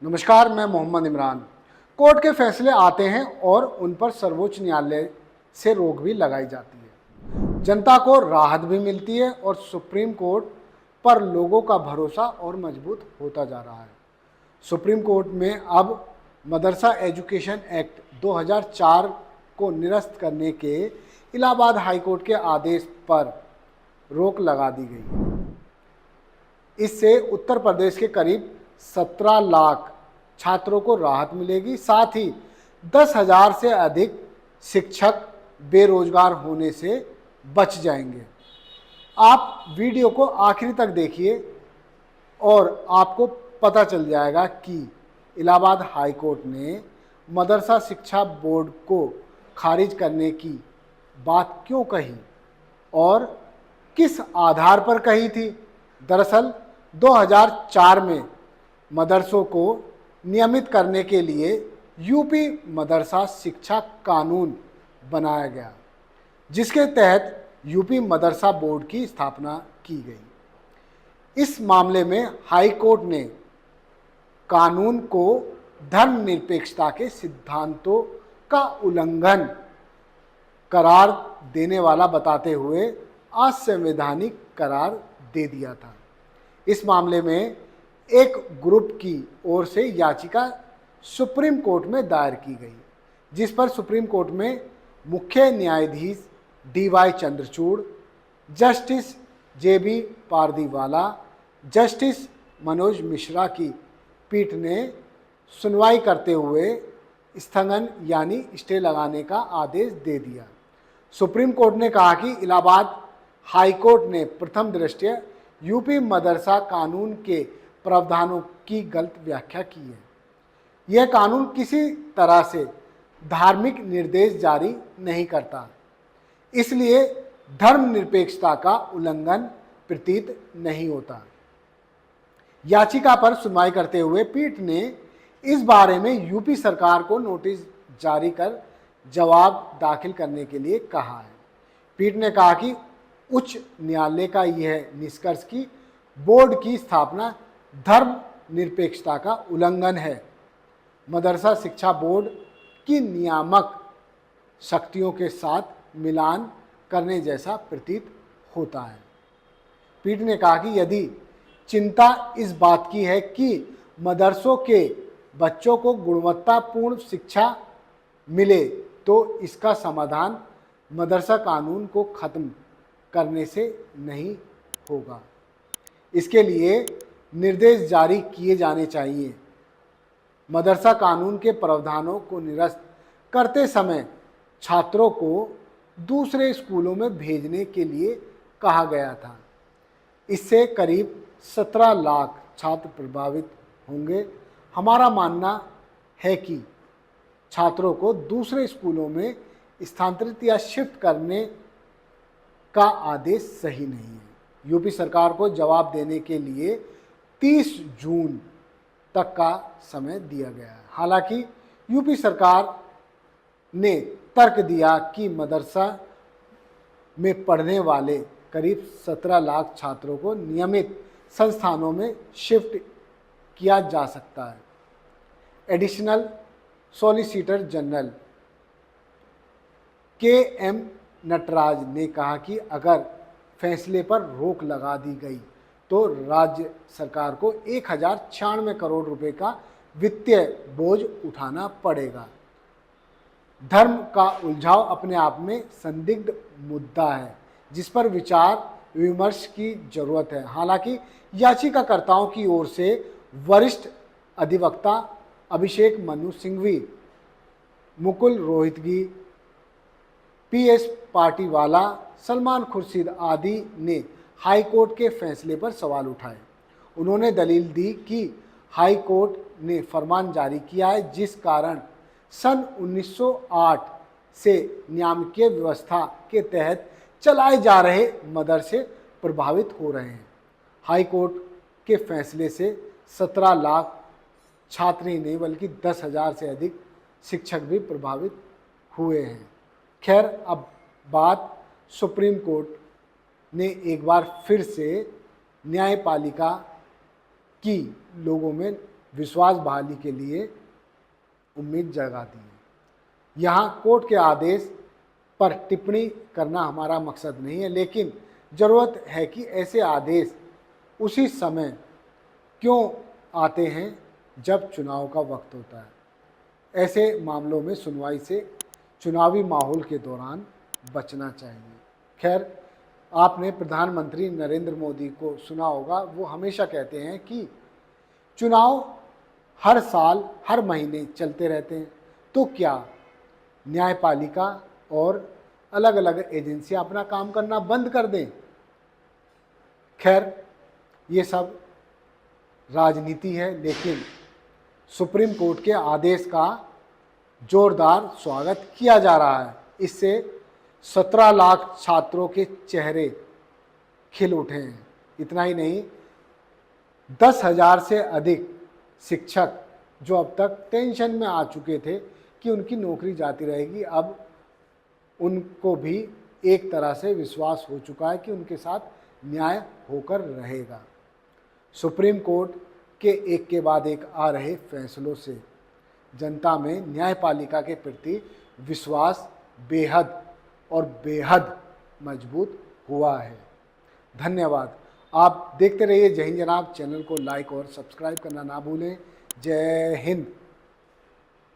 नमस्कार, मैं मोहम्मद इमरान। कोर्ट के फैसले आते हैं और उन पर सर्वोच्च न्यायालय से रोक भी लगाई जाती है। जनता को राहत भी मिलती है और सुप्रीम कोर्ट पर लोगों का भरोसा और मजबूत होता जा रहा है। सुप्रीम कोर्ट में अब मदरसा एजुकेशन एक्ट 2004 को निरस्त करने के इलाहाबाद हाई कोर्ट के आदेश पर रोक लगा दी गई है। इससे उत्तर प्रदेश के करीब 17 लाख छात्रों को राहत मिलेगी। साथ ही 10,000 से अधिक शिक्षक बेरोजगार होने से बच जाएंगे। आप वीडियो को आखिरी तक देखिए और आपको पता चल जाएगा कि इलाहाबाद हाई कोर्ट ने मदरसा शिक्षा बोर्ड को खारिज करने की बात क्यों कही और किस आधार पर कही थी। दरअसल 2004 में मदरसों को नियमित करने के लिए यूपी मदरसा शिक्षा कानून बनाया गया, जिसके तहत यूपी मदरसा बोर्ड की स्थापना की गई। इस मामले में हाई कोर्ट ने कानून को धर्मनिरपेक्षता के सिद्धांतों का उल्लंघन करार देने वाला बताते हुए असंवैधानिक करार दे दिया था। इस मामले में एक ग्रुप की ओर से याचिका सुप्रीम कोर्ट में दायर की गई, जिस पर सुप्रीम कोर्ट में मुख्य न्यायाधीश DY Chandrachud, justice JB Pardiwala, justice Manoj Mishra की पीठ ने सुनवाई करते हुए स्थगन यानी स्टे लगाने का आदेश दे दिया। सुप्रीम कोर्ट ने कहा कि इलाहाबाद हाई कोर्ट ने प्रथम दृष्टया यूपी मदरसा कानून के प्रावधानों की गलत व्याख्या की है। यह कानून किसी तरह से धार्मिक निर्देश जारी नहीं करता, इसलिए धर्मनिरपेक्षता का उल्लंघन प्रतीत नहीं होता। याचिका पर सुनवाई करते हुए पीठ ने इस बारे में यूपी सरकार को नोटिस जारी कर जवाब दाखिल करने के लिए कहा है। पीठ ने कहा कि उच्च न्यायालय का यह निष्कर्ष कि बोर्ड की स्थापना धर्म निरपेक्षता का उल्लंघन है, मदरसा शिक्षा बोर्ड की नियामक शक्तियों के साथ मिलान करने जैसा प्रतीत होता है। पीठ ने कहा कि यदि चिंता इस बात की है कि मदरसों के बच्चों को गुणवत्तापूर्ण शिक्षा मिले, तो इसका समाधान मदरसा कानून को खत्म करने से नहीं होगा। इसके लिए निर्देश जारी किए जाने चाहिए। मदरसा कानून के प्रावधानों को निरस्त करते समय छात्रों को दूसरे स्कूलों में भेजने के लिए कहा गया था। इससे करीब 17 लाख छात्र प्रभावित होंगे। हमारा मानना है कि छात्रों को दूसरे स्कूलों में स्थानांतरित या शिफ्ट करने का आदेश सही नहीं है। यूपी सरकार को जवाब देने के लिए 30 जून तक का समय दिया गया है। हालांकि यूपी सरकार ने तर्क दिया कि मदरसा में पढ़ने वाले करीब 17 लाख छात्रों को नियमित संस्थानों में शिफ्ट किया जा सकता है। Additional solicitor general KM Nataraj ने कहा कि अगर फैसले पर रोक लगा दी गई तो राज्य सरकार को 1096 करोड़ रुपए का वित्तीय बोझ उठाना पड़ेगा। धर्म का उलझाव अपने आप में संदिग्ध मुद्दा है, जिस पर विचार विमर्श की जरूरत है। हालांकि याचिकाकर्ताओं की ओर से वरिष्ठ अधिवक्ता अभिषेक मनु सिंघवी, मुकुल रोहतगी, PS पार्टीवाला, सलमान खुर्शीद आदि ने हाई कोर्ट के फैसले पर सवाल उठाए। उन्होंने दलील दी कि हाई कोर्ट ने फरमान जारी किया है, जिस कारण सन 1908 से नियामकीय व्यवस्था के तहत चलाए जा रहे मदरसे प्रभावित हो रहे हैं। हाई कोर्ट के फैसले से 17 लाख छात्र ही नहीं बल्कि 10,000 से अधिक शिक्षक भी प्रभावित हुए हैं। खैर, अब बात सुप्रीम कोर्ट ने एक बार फिर से न्यायपालिका की लोगों में विश्वास बहाली के लिए उम्मीद जगाती है। यहाँ कोर्ट के आदेश पर टिप्पणी करना हमारा मकसद नहीं है, लेकिन ज़रूरत है कि ऐसे आदेश उसी समय क्यों आते हैं जब चुनाव का वक्त होता है। ऐसे मामलों में सुनवाई से चुनावी माहौल के दौरान बचना चाहिए। खैर, आपने प्रधानमंत्री नरेंद्र मोदी को सुना होगा, वो हमेशा कहते हैं कि चुनाव हर साल हर महीने चलते रहते हैं, तो क्या न्यायपालिका और अलग अलग एजेंसियां अपना काम करना बंद कर दें? खैर, ये सब राजनीति है, लेकिन सुप्रीम कोर्ट के आदेश का जोरदार स्वागत किया जा रहा है। इससे 17 लाख छात्रों के चेहरे खिल उठे हैं। इतना ही नहीं, 10,000 से अधिक शिक्षक जो अब तक टेंशन में आ चुके थे कि उनकी नौकरी जाती रहेगी, अब उनको भी एक तरह से विश्वास हो चुका है कि उनके साथ न्याय होकर रहेगा। सुप्रीम कोर्ट के एक के बाद एक आ रहे फैसलों से जनता में न्यायपालिका के प्रति विश्वास बेहद मजबूत हुआ है। धन्यवाद। आप देखते रहिए जय हिंद जनाब। चैनल को लाइक और सब्सक्राइब करना ना भूलें। जय हिंद।